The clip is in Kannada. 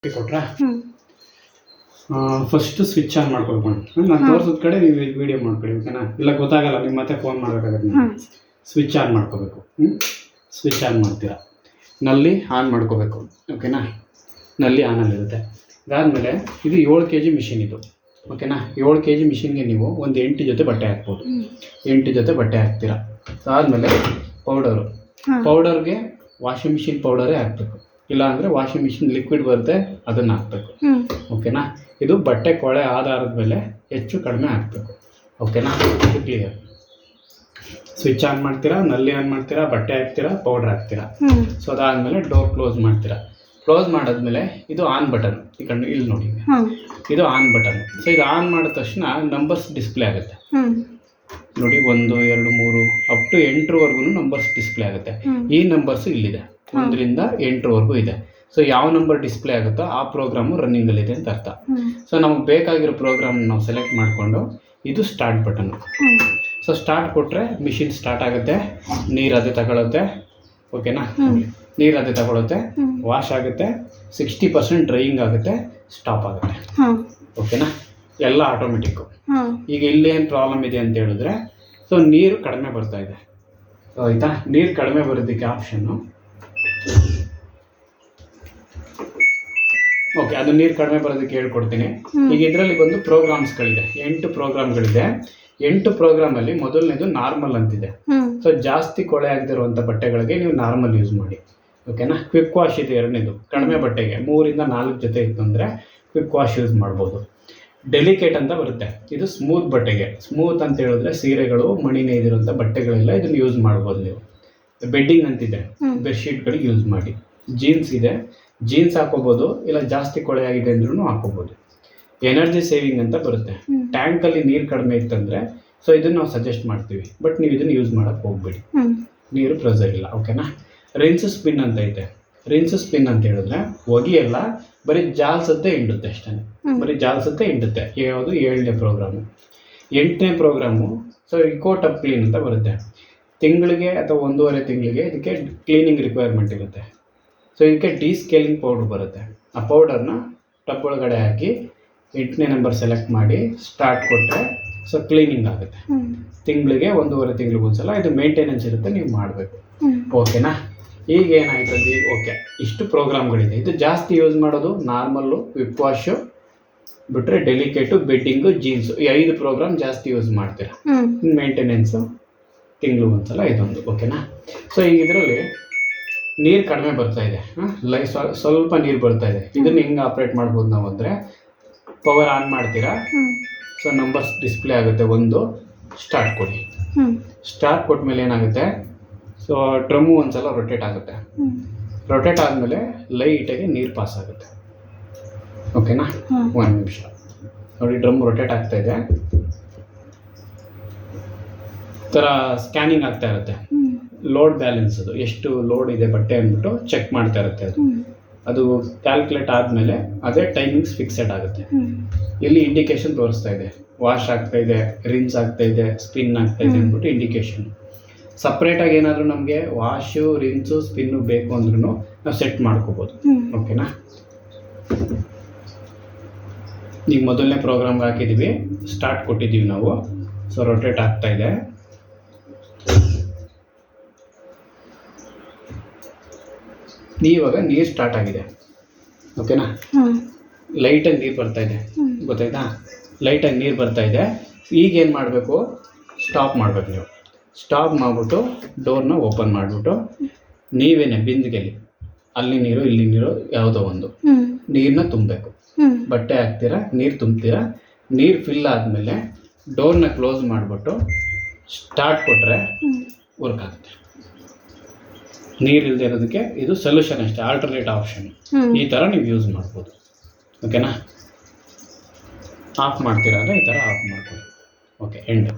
ಕೊಟ್ರಾ ಫಸ್ಟ್ ಸ್ವಿಚ್ ಆನ್ ಮಾಡ್ಕೊಬೇಕು. ನಾನು ತೋರಿಸಿದ ಕಡೆ ನೀವು ವಿಡಿಯೋ ಮಾಡ್ಕೊಳ್ಳಿ, ಓಕೆನಾ? ಇಲ್ಲ ಗೊತ್ತಾಗಲ್ಲ, ನೀವು ಮತ್ತೆ ಫೋನ್ ಮಾಡಬೇಕಾಗತ್ತೆ. ಸ್ವಿಚ್ ಆನ್ ಮಾಡ್ಕೋಬೇಕು. ಸ್ವಿಚ್ ಆನ್ ಮಾಡ್ತೀರಾ, ನಲ್ಲಿ ಆನ್ ಮಾಡ್ಕೋಬೇಕು, ಓಕೆನಾ? ನಲ್ಲಿ ಆನಲ್ಲಿರುತ್ತೆ. ಅದಾದಮೇಲೆ ಇದು 7 kg ಮಿಷಿನ್ ಇದು, ಓಕೆನಾ? 7 kg ಮಿಷಿನ್ಗೆ ನೀವು ಒಂದು 8 ಜೊತೆ ಬಟ್ಟೆ ಹಾಕ್ಬೋದು. 8 ಜೊತೆ ಬಟ್ಟೆ ಹಾಕ್ತೀರಾ. ಅದಾದಮೇಲೆ ಪೌಡರ್ಗೆ ವಾಷಿಂಗ್ ಮಿಷಿನ್ ಪೌಡರೇ ಹಾಕಬೇಕು, ಇಲ್ಲ ಅಂದರೆ ವಾಷಿಂಗ್ ಮಿಷಿನ್ ಲಿಕ್ವಿಡ್ ಬರುತ್ತೆ ಅದನ್ನು ಹಾಕಬೇಕು, ಓಕೆನಾ? ಇದು ಬಟ್ಟೆ ಕೊಳೆ ಆಧಾರದ ಮೇಲೆ ಹೆಚ್ಚು ಕಡಿಮೆ ಹಾಕಬೇಕು, ಓಕೆನಾ? ಇದು ಕ್ಲಿಯರ್. ಸ್ವಿಚ್ ಆನ್ ಮಾಡ್ತೀರಾ, ನಲ್ಲಿ ಆನ್ ಮಾಡ್ತೀರಾ, ಬಟ್ಟೆ ಹಾಕ್ತೀರಾ, ಪೌಡರ್ ಹಾಕ್ತೀರಾ. ಸೊ ಅದಾದಮೇಲೆ ಡೋರ್ ಕ್ಲೋಸ್ ಮಾಡ್ತೀರಾ. ಕ್ಲೋಸ್ ಮಾಡಿದ್ಮೇಲೆ ಇದು ಆನ್ ಬಟನ್, ಈ ಕಣ್ಣು ಇಲ್ಲಿ ನೋಡಿ, ಇದು ಆನ್ ಬಟನ್. ಸೊ ಇದು ಆನ್ ಮಾಡಿದ ತಕ್ಷಣ ನಂಬರ್ಸ್ ಡಿಸ್ಪ್ಲೇ ಆಗುತ್ತೆ ನೋಡಿ, 1 2 3 ಅಪ್ ಟು 8ರವರೆಗೂ ನಂಬರ್ಸ್ ಡಿಸ್ಪ್ಲೇ ಆಗುತ್ತೆ. ಈ ನಂಬರ್ಸ್ ಇಲ್ಲಿದೆ, 1ರಿಂದ 8ರವರೆಗೂ ಇದೆ. ಸೊ ಯಾವ ನಂಬರ್ ಡಿಸ್ಪ್ಲೇ ಆಗುತ್ತೋ ಆ ಪ್ರೋಗ್ರಾಮು ರನ್ನಿಂಗಲ್ಲಿದೆ ಅಂತ ಅರ್ಥ. ಸೊ ನಮಗೆ ಬೇಕಾಗಿರೋ ಪ್ರೋಗ್ರಾಮ್ ನಾವು ಸೆಲೆಕ್ಟ್ ಮಾಡಿಕೊಂಡು ಇದು ಸ್ಟಾರ್ಟ್ ಬಟನ್. ಸೊ ಸ್ಟಾರ್ಟ್ ಕೊಟ್ಟರೆ ಮಿಷಿನ್ ಸ್ಟಾರ್ಟ್ ಆಗುತ್ತೆ, ನೀರು ಅದೇ ತಗೊಳುತ್ತೆ, ಓಕೆನಾ? ನೀರು ಅದೇ ತಗೊಳುತ್ತೆ, ವಾಶ್ ಆಗುತ್ತೆ, 60% ಡ್ರೈಯಿಂಗ್ ಆಗುತ್ತೆ, ಸ್ಟಾಪ್ ಆಗುತ್ತೆ, ಓಕೆನಾ? ಎಲ್ಲ ಆಟೋಮೆಟಿಕ್ಕು. ಈಗ ಇಲ್ಲೇನು ಪ್ರಾಬ್ಲಮ್ ಇದೆ ಅಂತ ಹೇಳಿದ್ರೆ, ಸೊ ನೀರು ಕಡಿಮೆ ಬರ್ತಾ ಇದೆ, ಆಯಿತಾ? ನೀರು ಕಡಿಮೆ ಬರೋದಕ್ಕೆ ಆಪ್ಷನ್ನು, ಓಕೆ, ಅದು ನೀರು ಕಡಿಮೆ ಬರೋದಕ್ಕೆ ಹೇಳ್ಕೊಡ್ತೀನಿ. ಈಗ ಇದರಲ್ಲಿ ಬಂದು ಪ್ರೋಗ್ರಾಮ್ಸ್ಗಳಿದೆ, 8 ಪ್ರೋಗ್ರಾಮ್ಗಳಿದೆ. 8 ಪ್ರೋಗ್ರಾಮಲ್ಲಿ ಮೊದಲನೇದು ನಾರ್ಮಲ್ ಅಂತಿದೆ. ಸೊ ಜಾಸ್ತಿ ಕೊಳೆ ಆಗದಿರುವಂಥ ಬಟ್ಟೆಗಳಿಗೆ ನೀವು ನಾರ್ಮಲ್ ಯೂಸ್ ಮಾಡಿ, ಓಕೆನಾ? ಕ್ವಿಕ್ ವಾಶ್ ಇದೆ ಎರಡನೇದು, ಕಡಿಮೆ ಬಟ್ಟೆಗೆ 3ರಿಂದ 4 ಜೊತೆ ಇತ್ತು ಅಂದರೆ ಕ್ವಿಕ್ ವಾಶ್ ಯೂಸ್ ಮಾಡ್ಬೋದು. ಡೆಲಿಕೇಟ್ ಅಂತ ಬರುತ್ತೆ, ಇದು ಸ್ಮೂತ್ ಬಟ್ಟೆಗೆ. ಸ್ಮೂತ್ ಅಂತ ಹೇಳಿದ್ರೆ ಸೀರೆಗಳು, ಮಣಿ ನೇಯ್ದಿರುವಂಥ ಬಟ್ಟೆಗಳೆಲ್ಲ ಇದನ್ನು ಯೂಸ್ ಮಾಡ್ಬೋದು ನೀವು. ಬೆಡ್ಡಿಂಗ್ ಅಂತಿದೆ, ಬೆಡ್ಶೀಟ್ಗಳಿಗೆ ಯೂಸ್ ಮಾಡಿ. ಜೀನ್ಸ್ ಇದೆ, ಜೀನ್ಸ್ ಹಾಕೋಬೋದು, ಇಲ್ಲ ಜಾಸ್ತಿ ಕೊಳೆ ಆಗಿದೆ ಅಂದ್ರೂ ಹಾಕೋಬೋದು. ಎನರ್ಜಿ ಸೇವಿಂಗ್ ಅಂತ ಬರುತ್ತೆ, ಟ್ಯಾಂಕಲ್ಲಿ ನೀರು ಕಡಿಮೆ ಇತ್ತಂದರೆ ಸೊ ಇದನ್ನು ನಾವು ಸಜೆಸ್ಟ್ ಮಾಡ್ತೀವಿ, ಬಟ್ ನೀವು ಇದನ್ನು ಯೂಸ್ ಮಾಡೋಕ್ಕೆ ಹೋಗ್ಬೇಡಿ, ನೀರು ಪ್ರೆಸರ್ ಇಲ್ಲ, ಓಕೆನಾ? ರಿನ್ಸ್ ಸ್ಪಿನ್ ಅಂತ ಐತೆ. ರಿನ್ಸ್ ಸ್ಪಿನ್ ಅಂತ ಹೇಳಿದ್ರೆ ಹೊಗೆಯಲ್ಲ, ಬರೀ ಜಾಲ್ಸತ್ತೆ ಹಿಂಡುತ್ತೆ ಅಷ್ಟೇ, ಬರೀ ಜಾಲ್ಸತ್ತೆ ಹಿಂಡುತ್ತೆ. ಯಾವುದು 7ನೇ ಪ್ರೋಗ್ರಾಮು. 8ನೇ programme so eco tub clean ಅಂತ ಬರುತ್ತೆ. ತಿಂಗಳಿಗೆ ಅಥವಾ 1.5 ತಿಂಗಳಿಗೆ ಇದಕ್ಕೆ ಕ್ಲೀನಿಂಗ್ ರಿಕ್ವೈರ್ಮೆಂಟ್ ಇರುತ್ತೆ. ಸೊ ಇದಕ್ಕೆ ಡಿಸ್ಕೇಲಿಂಗ್ ಪೌಡ್ರ್ ಬರುತ್ತೆ. ಆ ಪೌಡರ್ನ ಟಬ್ ಒಳಗಡೆ ಹಾಕಿ 8ನೇ ನಂಬರ್ ಸೆಲೆಕ್ಟ್ ಮಾಡಿ ಸ್ಟಾರ್ಟ್ ಕೊಟ್ಟರೆ ಸೊ ಕ್ಲೀನಿಂಗ್ ಆಗುತ್ತೆ. ತಿಂಗಳಿಗೆ 1.5 ತಿಂಗಳಿಗೆ ಒಂದ್ಸಲ ಇದು ಮೇಂಟೆನೆನ್ಸ್ ಇರುತ್ತೆ, ನೀವು ಮಾಡಬೇಕು, ಓಕೆನಾ? ಈಗ ಏನಾಯ್ತದೆ, ಓಕೆ, ಇಷ್ಟು ಪ್ರೋಗ್ರಾಮ್ಗಳಿದೆ. ಇದು ಜಾಸ್ತಿ ಯೂಸ್ ಮಾಡೋದು ನಾರ್ಮಲ್ಲು, ಕ್ವಿಕ್ ವಾಶು ಬಿಟ್ಟರೆ ಡೆಲಿಕೇಟು, ಬೆಡ್ಡಿಂಗು, ಜೀನ್ಸು, ಈ 5 ಪ್ರೋಗ್ರಾಮ್ ಜಾಸ್ತಿ ಯೂಸ್ ಮಾಡ್ತೀರಾ. ಮೇಂಟೆನೆನ್ಸು ತಿಂಗಳು ಒಂದ್ಸಲ ಇದೊಂದು, ಓಕೆನಾ? ಸೊ ಈಗ ಇದರಲ್ಲಿ ನೀರು ಕಡಿಮೆ ಬರ್ತಾ ಇದೆ, ಸ್ವಲ್ಪ ನೀರು ಬರ್ತಾ ಇದೆ. ಇದನ್ನು ಹೆಂಗೆ ಆಪ್ರೇಟ್ ಮಾಡ್ಬೋದು ನಾವು ಅಂದರೆ, ಪವರ್ ಆನ್ ಮಾಡ್ತೀರಾ, ಸೊ ನಂಬರ್ಸ್ ಡಿಸ್ಪ್ಲೇ ಆಗುತ್ತೆ. 1 ಸ್ಟಾರ್ಟ್ ಕೊಡಿ. ಸ್ಟಾರ್ಟ್ ಕೊಟ್ಮೇಲೆ ಏನಾಗುತ್ತೆ, ಸೊ ಡ್ರಮ್ಮು ಒಂದ್ಸಲ ರೊಟೇಟ್ ಆಗುತ್ತೆ. ರೊಟೇಟ್ ಆದಮೇಲೆ ಲೈಟಾಗಿ ನೀರು ಪಾಸ್ ಆಗುತ್ತೆ, ಓಕೆನಾ? 1 ನಿಮಿಷ ನೋಡಿ, ಡ್ರಮ್ ರೊಟೇಟ್ ಆಗ್ತಾ ಇದೆ, ಥರ ಸ್ಕ್ಯಾನಿಂಗ್ ಆಗ್ತಾ ಇರುತ್ತೆ. ಲೋಡ್ ಬ್ಯಾಲೆನ್ಸ್, ಅದು ಎಷ್ಟು ಲೋಡ್ ಇದೆ ಬಟ್ಟೆ ಅಂದ್ಬಿಟ್ಟು ಚೆಕ್ ಮಾಡ್ತಾ ಇರುತ್ತೆ. ಅದು ಕ್ಯಾಲ್ಕುಲೇಟ್ ಆದಮೇಲೆ ಅದೇ ಟೈಮಿಂಗ್ಸ್ ಫಿಕ್ಸೆಡ್ ಆಗುತ್ತೆ. ಇಲ್ಲಿ ಇಂಡಿಕೇಶನ್ ತೋರಿಸ್ತಾ ಇದೆ, ವಾಶ್ ಆಗ್ತಾ ಇದೆ, ರಿನ್ಸ್ ಆಗ್ತಾ ಇದೆ, ಸ್ಪಿನ್ ಆಗ್ತಾ ಇದೆ ಅಂದ್ಬಿಟ್ಟು ಇಂಡಿಕೇಶನ್. ಸಪ್ರೇಟಾಗಿ ಏನಾದರೂ ನಮಗೆ ವಾಶು, ರಿನ್ಸು, ಸ್ಪಿನ್ನು ಬೇಕು ಅಂದ್ರೂ ನಾವು ಸೆಟ್ ಮಾಡ್ಕೋಬೋದು, ಓಕೆನಾ? ಈಗ ಮೊದಲನೇ ಪ್ರೋಗ್ರಾಮ್ಗೆ ಹಾಕಿದ್ದೀವಿ, ಸ್ಟಾರ್ಟ್ ಕೊಟ್ಟಿದ್ದೀವಿ ನಾವು, ಸೊ ರೊಟೇಟ್ ಆಗ್ತಾ ಇದೆ. ಇವಾಗ ನೀರು ಸ್ಟಾರ್ಟ್ ಆಗಿದೆ, ಓಕೆನಾ? ಲೈಟಾಗಿ ನೀರು ಬರ್ತಾ ಇದೆ, ಗೊತ್ತಾಯ್ತಾ? ಲೈಟಾಗಿ ನೀರು ಬರ್ತಾ ಇದೆ. ಈಗೇನು ಮಾಡಬೇಕು, ಸ್ಟಾಪ್ ಮಾಡಬೇಕು. ನೀವು ಸ್ಟಾಪ್ ಮಾಡಿಬಿಟ್ಟು ಡೋರ್ನ ಓಪನ್ ಮಾಡಿಬಿಟ್ಟು ನೀವೇನೆ ಬಿಂದಿಗೆಲಿ, ಅಲ್ಲಿ ನೀರು ಇಲ್ಲಿ ನೀರು ಯಾವುದೋ ಒಂದು ನೀರನ್ನ ತುಂಬಬೇಕು. ಬಟ್ಟೆ ಹಾಕ್ತೀರಾ, ನೀರು ತುಂಬ್ತೀರಾ, ನೀರು ಫಿಲ್ ಆದಮೇಲೆ ಡೋರ್ನ ಕ್ಲೋಸ್ ಮಾಡಿಬಿಟ್ಟು ಸ್ಟಾರ್ಟ್ ಕೊಟ್ಟರೆ ವರ್ಕ್ ಆಗುತ್ತೆ. ನೀರು ಇಲ್ಲದೆ ಇರೋದಕ್ಕೆ ಇದು ಸೊಲ್ಯೂಷನ್ ಅಷ್ಟೇ, ಆಲ್ಟರ್ನೇಟ್ ಆಪ್ಷನ್. ಈ ಥರ ನೀವು ಯೂಸ್ ಮಾಡ್ಬೋದು, ಓಕೆನಾ? ಆಫ್ ಮಾಡ್ತೀರಾ ಅಂದರೆ ಈ ಥರ ಆಫ್ ಮಾಡ್ಕೊಳ್ಳಿ, ಓಕೆ, ಎಂಡ್.